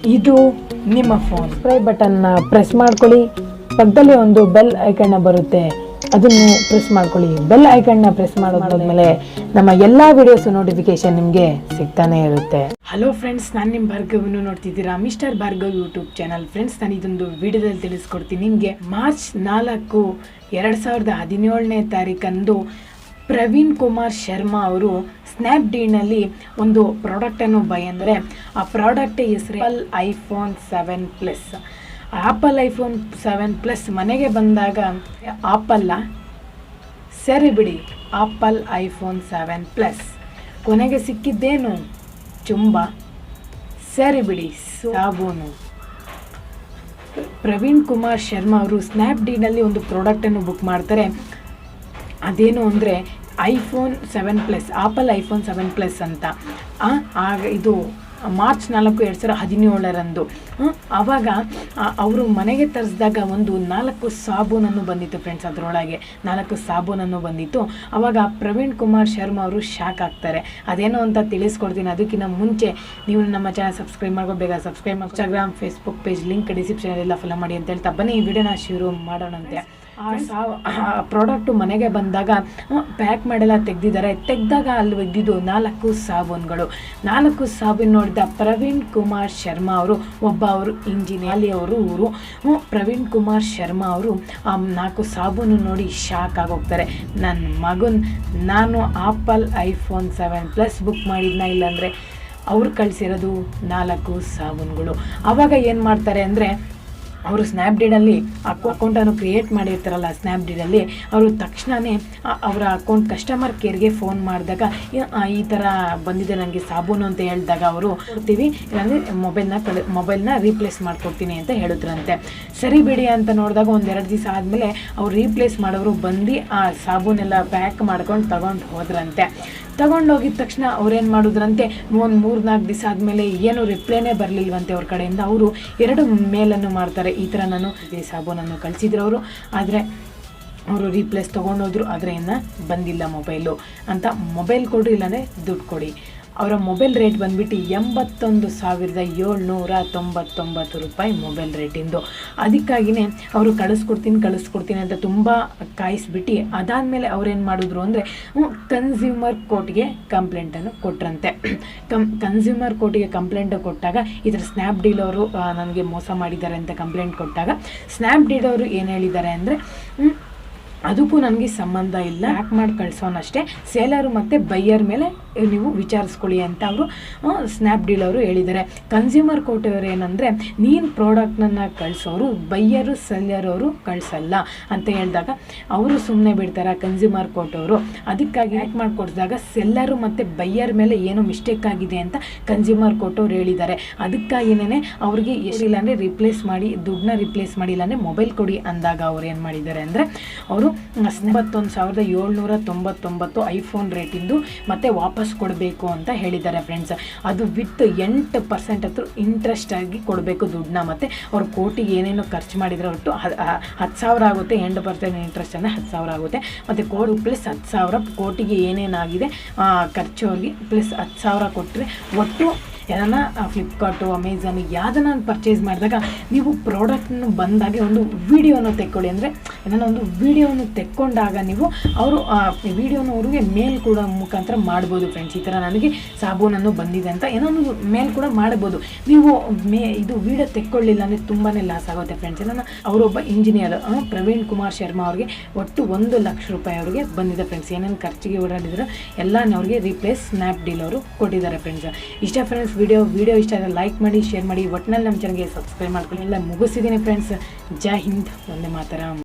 ಇದು ನಿಮ್ಮ phone subscribe ಬಟನ್ನ ಪ್ರೆಸ್ ಮಾಡ್ಕೊಳ್ಳಿ. ಪಕ್ಕದಲ್ಲಿ ಒಂದು ಬೆಲ್ ಐಕನ್ನ ಬರುತ್ತೆ, ಅದನ್ನು ಪ್ರೆಸ್ ಮಾಡ್ಕೊಳ್ಳಿ. ಬೆಲ್ ಐಕನ್ನ ಪ್ರೆಸ್ ಮಾಡೋದ್ಮೇಲೆ ನಮ್ಮ ಎಲ್ಲ ವಿಡಿಯೋಸ್ ನೋಟಿಫಿಕೇಶನ್ ನಿಮಗೆ ಸಿಗ್ತಾನೆ ಇರುತ್ತೆ. ಹಲೋ ಫ್ರೆಂಡ್ಸ್, ನಾನು ನಿಮ್ಮ ಭಾರ್ಗವ್ನು ನೋಡ್ತಿದ್ದೀರಾ mister Bhargav YouTube channel. Friends, ನಾನು ಇದೊಂದು ವಿಡಿಯೋದಲ್ಲಿ ತಿಳಿಸ್ಕೊಡ್ತೀನಿ ನಿಮಗೆ. ಮಾರ್ಚ್ 4, 2017ನೇ ತಾರೀಕಂದು ಪ್ರವೀಣ್ ಕುಮಾರ್ ಶರ್ಮಾ ಅವರು ಸ್ನ್ಯಾಪ್ಡೀಲ್ನಲ್ಲಿ ಒಂದು ಪ್ರಾಡಕ್ಟನ್ನು ಬೈ ಅಂದರೆ ಆ ಪ್ರಾಡಕ್ಟ್ ಹೆಸರು iPhone 7 plus. Apple iPhone 7 plus ಮನೆಗೆ ಬಂದಾಗ ಆಪಲ್ಲ, ಸರಿ ಬಿಡಿ, ಆಪಲ್ ಐಫೋನ್ 7 ಪ್ಲಸ್ ಕೊನೆಗೆ ಸಿಕ್ಕಿದ್ದೇನು ಚುಂಬ, ಸರಿ ಬಿಡಿ ಸಾಬೂನು. ಪ್ರವೀಣ್ ಕುಮಾರ್ ಶರ್ಮಾ ಅವರು ಸ್ನ್ಯಾಪ್ಡೀಲ್ನಲ್ಲಿ ಒಂದು ಪ್ರಾಡಕ್ಟನ್ನು ಬುಕ್ ಮಾಡ್ತಾರೆ. ಅದೇನು ಅಂದರೆ iPhone 7 plus, apple iPhone 7 plus ಅಂತ. ಆಗ ಇದು ಮಾರ್ಚ್ 4, 2017ರಂದು. ಆವಾಗ ಅವರು ಮನೆಗೆ ತರಿಸಿದಾಗ ಒಂದು 4 ಸಾಬೂನನ್ನು ಬಂದಿತ್ತು ಫ್ರೆಂಡ್ಸ್. ಅದರೊಳಗೆ 4 ಸಾಬೂನನ್ನು ಬಂದಿತ್ತು. ಆವಾಗ ಪ್ರವೀಣ್ ಕುಮಾರ್ ಶರ್ಮಾ ಅವರು ಶಾಕ್ ಆಗ್ತಾರೆ. ಅದೇನೋ ಅಂತ ತಿಳಿಸ್ಕೊಡ್ತೀನಿ. ಅದಕ್ಕಿಂತ ಮುಂಚೆ ನೀವು ನಮ್ಮ ಚಾನಲ್ ಸಬ್ಸ್ಕ್ರೈಬ್ ಮಾಡ್ಕೋಬೇಕಾ, ಸಬ್ಸ್ಕ್ರೈಬ್ ಮಾಡಿ. Instagram, Facebook page link description ಎಲ್ಲ ಫಾಲೋ ಮಾಡಿ ಅಂತ ಹೇಳ್ತಾ ಬನ್ನಿ ಈ ವಿಡಿಯೋನ ಶುರು ಮಾಡೋಣಂತೆ. ಆ ಪ್ರಾಡಕ್ಟು ಮನೆಗೆ ಬಂದಾಗ ಪ್ಯಾಕ್ ಮಾಡೆಲ್ಲ ತೆಗೆದಿದ್ದಾರೆ. ತೆಗೆದಾಗ ಅಲ್ಲಿ ಒಗ್ದಿದ್ದು 4 ಸಾಬೂನುಗಳು. 4 ಸಾಬೂನು ನೋಡಿದ ಪ್ರವೀಣ್ ಕುಮಾರ್ ಶರ್ಮಾ ಅವರು, ಅವರು ಇಂಜಿನಿಯರ್ ಊರು. ಪ್ರವೀಣ್ ಕುಮಾರ್ ಶರ್ಮಾ ಅವರು ಆ 4 ಸಾಬೂನು ನೋಡಿ ಶಾಕ್ ಆಗೋಗ್ತಾರೆ. ನನ್ನ ಮಗನ್, ನಾನು ಆಪಲ್ ಐಫೋನ್ 7 ಪ್ಲಸ್ ಬುಕ್ ಮಾಡಿದ್ನ, ಇಲ್ಲಾಂದರೆ ಅವ್ರು ಕಳಿಸಿರೋದು 4 ಸಾಬೂನುಗಳು. ಆವಾಗ ಏನು ಮಾಡ್ತಾರೆ ಅಂದರೆ, ಅವರು ಸ್ನ್ಯಾಪ್ಡೀಲಲ್ಲಿ ಅಕೌಂಟನ್ನು ಕ್ರಿಯೇಟ್ ಮಾಡಿರ್ತಾರಲ್ಲ ಸ್ನ್ಯಾಪ್ಡೀಲಲ್ಲಿ, ಅವರು ತಕ್ಷಣವೇ ಅವರ ಅಕೌಂಟ್ ಕಸ್ಟಮರ್ ಕೇರ್ಗೆ ಫೋನ್ ಮಾಡಿದಾಗ ಈ ಥರ ಬಂದಿದೆ ನನಗೆ ಸಾಬೂನು ಅಂತ ಹೇಳಿದಾಗ ಅವರು ಕೊಡ್ತೀವಿ, ಇಲ್ಲಾಂದರೆ ಮೊಬೈಲ್ನ ರೀಪ್ಲೇಸ್ ಮಾಡ್ಕೊಡ್ತೀನಿ ಅಂತ ಹೇಳಿದ್ರಂತೆ. ಸರಿ ಬಿಡಿ ಅಂತ ನೋಡಿದಾಗ 1-2 ದಿವಸ ಆದಮೇಲೆ ಅವ್ರು ರೀಪ್ಲೇಸ್ ಮಾಡೋರು ಬಂದು ಆ ಸಾಬೂನೆಲ್ಲ ಪ್ಯಾಕ್ ಮಾಡ್ಕೊಂಡು ತಗೊಂಡು ಹೋದ್ರಂತೆ. ತಗೊಂಡೋಗಿದ ತಕ್ಷಣ ಅವ್ರೇನು ಮಾಡಿದ್ರಂತೆ, ಒಂದು 3-4 ದಿವಸ ಆದಮೇಲೆ ಏನು ರಿಪ್ಲೈನೇ ಬರಲಿಲ್ವಂತೆ ಅವ್ರ ಕಡೆಯಿಂದ. ಅವರು 2 ಮೇಲನ್ನು ಮಾಡ್ತಾರೆ, ಈ ಥರ ನಾನು ಈ ಸಾಬೂನನ್ನು ಕಳಿಸಿದ್ರು ಅವರು, ಆದರೆ ಅವರು ರೀಪ್ಲೇಸ್ ತೊಗೊಂಡೋದ್ರು, ಆದರೆ ಇನ್ನು ಬಂದಿಲ್ಲ ಮೊಬೈಲು ಅಂತ. ಮೊಬೈಲ್ ಕೊಡಿ ಇಲ್ಲಾಂದರೆ ದುಡ್ಡು ಕೊಡಿ. ಅವರ ಮೊಬೈಲ್ ರೇಟ್ ಬಂದುಬಿಟ್ಟು 81,799 ರೂಪಾಯಿ ಮೊಬೈಲ್ ರೇಟಿಂದು. ಅದಕ್ಕಾಗಿಯೇ ಅವರು ಕಳಿಸ್ಕೊಡ್ತೀನಿ ಅಂತ ತುಂಬ ಕಾಯಿಸ್ಬಿಟ್ಟು ಅದಾದಮೇಲೆ ಅವ್ರೇನು ಮಾಡಿದ್ರು ಅಂದರೆ ಕನ್ಸ್ಯೂಮರ್ ಕೋರ್ಟ್ಗೆ ಕಂಪ್ಲೇಂಟನ್ನು ಕೊಟ್ರಂತೆ. ಕನ್ಸ್ಯೂಮರ್ ಕೋರ್ಟಿಗೆ ಕಂಪ್ಲೇಂಟ್ ಕೊಟ್ಟಾಗ ಈ ಥರ ಸ್ನ್ಯಾಪ್ಡೀಲ್ ಅವರು ನನಗೆ ಮೋಸ ಮಾಡಿದ್ದಾರೆ ಅಂತ ಕಂಪ್ಲೇಂಟ್ ಕೊಟ್ಟಾಗ ಸ್ನ್ಯಾಪ್ಡೀಲ್ ಅವರು ಏನು ಹೇಳಿದ್ದಾರೆ ಅಂದರೆ, ಅದಕ್ಕೂ ನನಗೆ ಸಂಬಂಧ ಇಲ್ಲ, ಪ್ಯಾಕ್ ಮಾಡಿ ಕಳಿಸೋನಷ್ಟೇ, ಸೇಲರು ಮತ್ತು ಬೈಯರ್ ಮೇಲೆ ನೀವು ವಿಚಾರಿಸ್ಕೊಳ್ಳಿ ಅಂತ ಅವರು ಸ್ನ್ಯಾಪ್ಡೀಲ್ ಅವರು ಹೇಳಿದ್ದಾರೆ. ಕನ್ಸ್ಯೂಮರ್ ಕೋರ್ಟ್ ಅವರು ಏನಂದರೆ, ನೀನು ಪ್ರಾಡಕ್ಟನ್ನು ಕಳಿಸೋರು ಬೈಯರು ಸೆಲ್ಲರ್ ಅವರು ಕಳಿಸಲ್ಲ ಅಂತ ಹೇಳಿದಾಗ ಅವರು ಸುಮ್ಮನೆ ಬಿಡ್ತಾರೆ ಕನ್ಸ್ಯೂಮರ್ ಕೋರ್ಟ್ ಅವರು. ಅದಕ್ಕಾಗಿ ಪ್ಯಾಕ್ ಮಾಡಿ ಕೊಡಿಸಿದಾಗ ಸೆಲ್ಲರು ಮತ್ತು ಬೈಯರ್ ಮೇಲೆ ಏನೋ ಮಿಸ್ಟೇಕ್ ಆಗಿದೆ ಅಂತ ಕನ್ಸ್ಯೂಮರ್ ಕೋರ್ಟ್ ಅವರು ಹೇಳಿದ್ದಾರೆ. ಅದಕ್ಕಾಗಿಯೇ ಅವ್ರಿಗೆ ಎಷ್ಟಿಲ್ಲ ಅಂದರೆ ರಿಪ್ಲೇಸ್ ಮಾಡಿ, ದುಡ್ಡನ್ನ ರಿಪ್ಲೇಸ್ ಮಾಡಿ, ಇಲ್ಲಾಂದರೆ ಮೊಬೈಲ್ ಕೊಡಿ ಅಂದಾಗ ಅವ್ರು ಏನು ಮಾಡಿದ್ದಾರೆ ಅಂದರೆ, ಅವರು 81,799 ಐಫೋನ್ ರೇಟಿಂದು ಮತ್ತೆ ವಾಪಸ್ ಕೊಡಬೇಕು ಅಂತ ಹೇಳಿದ್ದಾರೆ ಫ್ರೆಂಡ್ಸ್. ಅದು ವಿತ್ 8% ಹತ್ರ ಇಂಟ್ರೆಸ್ಟ್ ಆಗಿ ಕೊಡಬೇಕು ದುಡ್ಡನ್ನ. ಮತ್ತು ಅವ್ರು ಕೋಟಿಗೆ ಏನೇನು ಖರ್ಚು ಮಾಡಿದರೆ ಒಟ್ಟು 10,000 ಆಗುತ್ತೆ. 8% ಇಂಟ್ರೆಸ್ಟನ್ನು 10,000 ಆಗುತ್ತೆ. ಮತ್ತು ಕೋಟಿ ಪ್ಲಸ್ 10,000 ಕೋಟಿಗೆ ಏನೇನಾಗಿದೆ ಖರ್ಚು ಅವ್ರಿಗೆ ಪ್ಲಸ್ 10,000 ಕೊಟ್ಟರೆ ಒಟ್ಟು ಏನನ್ನ ಫ್ಲಿಪ್ಕಾರ್ಟು, ಅಮೆಝಾನ್ ಯಾವುದನ್ನ ಪರ್ಚೇಸ್ ಮಾಡಿದಾಗ ನೀವು ಪ್ರಾಡಕ್ಟ್ನ ಬಂದಾಗ ಒಂದು ವೀಡಿಯೋನ ತೆಕ್ಕೊಳ್ಳಿ. ಅಂದರೆ ಏನನ್ನ ಒಂದು ವೀಡಿಯೋನ ತೆಕ್ಕೊಂಡಾಗ ನೀವು ಅವರು ವೀಡಿಯೋನ ಅವ್ರಿಗೆ ಮೇಲ್ ಕೂಡ ಮುಖಾಂತರ ಮಾಡ್ಬೋದು ಫ್ರೆಂಡ್ಸ್. ಈ ಥರ ನನಗೆ ಸಾಬೂನನ್ನು ಬಂದಿದೆ ಅಂತ ಏನೋ ಒಂದು ಮೇಲ್ ಕೂಡ ಮಾಡ್ಬೋದು. ನೀವು ಇದು ವೀಡಿಯೋ ತೆಕ್ಕೊಳ್ಳಿಲ್ಲ ಅಂದರೆ ತುಂಬಾ ಲಾಸ್ ಆಗುತ್ತೆ ಫ್ರೆಂಡ್ಸ್. ಏನನ್ನ ಅವರೊಬ್ಬ ಇಂಜಿನಿಯರ್ ಪ್ರವೀಣ್ ಕುಮಾರ್ ಶರ್ಮಾ ಅವ್ರಿಗೆ ಒಟ್ಟು 1 ಲಕ್ಷ ರೂಪಾಯಿ ಅವ್ರಿಗೆ ಬಂದಿದೆ ಫ್ರೆಂಡ್ಸ್. ಏನೇನು ಖರ್ಚಿಗೆ ಓಡಾಡಿದ್ರು ಎಲ್ಲ ಅವ್ರಿಗೆ ರೀಪ್ಲೇಸ್ ಸ್ನ್ಯಾಪ್ಡೀಲ್ ಅವರು ಕೊಟ್ಟಿದ್ದಾರೆ ಫ್ರೆಂಡ್ಸ್. ಇಷ್ಟ ಫ್ರೆಂಡ್ಸ್ ವಿಡಿಯೋ ಇಷ್ಟ ಆದರೆ ಲೈಕ್ ಮಾಡಿ, ಶೇರ್ ಮಾಡಿ, ಒಟ್ಟಿನಲ್ಲಿ ನಮ್ಮ ಚಾನಲ್ಗೆ ಸಬ್ಸ್ಕ್ರೈಬ್ ಮಾಡ್ಕೊಳ್ಳಿ. ಎಲ್ಲ ಮುಗಿಸಿದ್ದೀನಿ ಫ್ರೆಂಡ್ಸ್. ಜೈ ಹಿಂದ್, ವಂದೇ ಮಾತರಂ.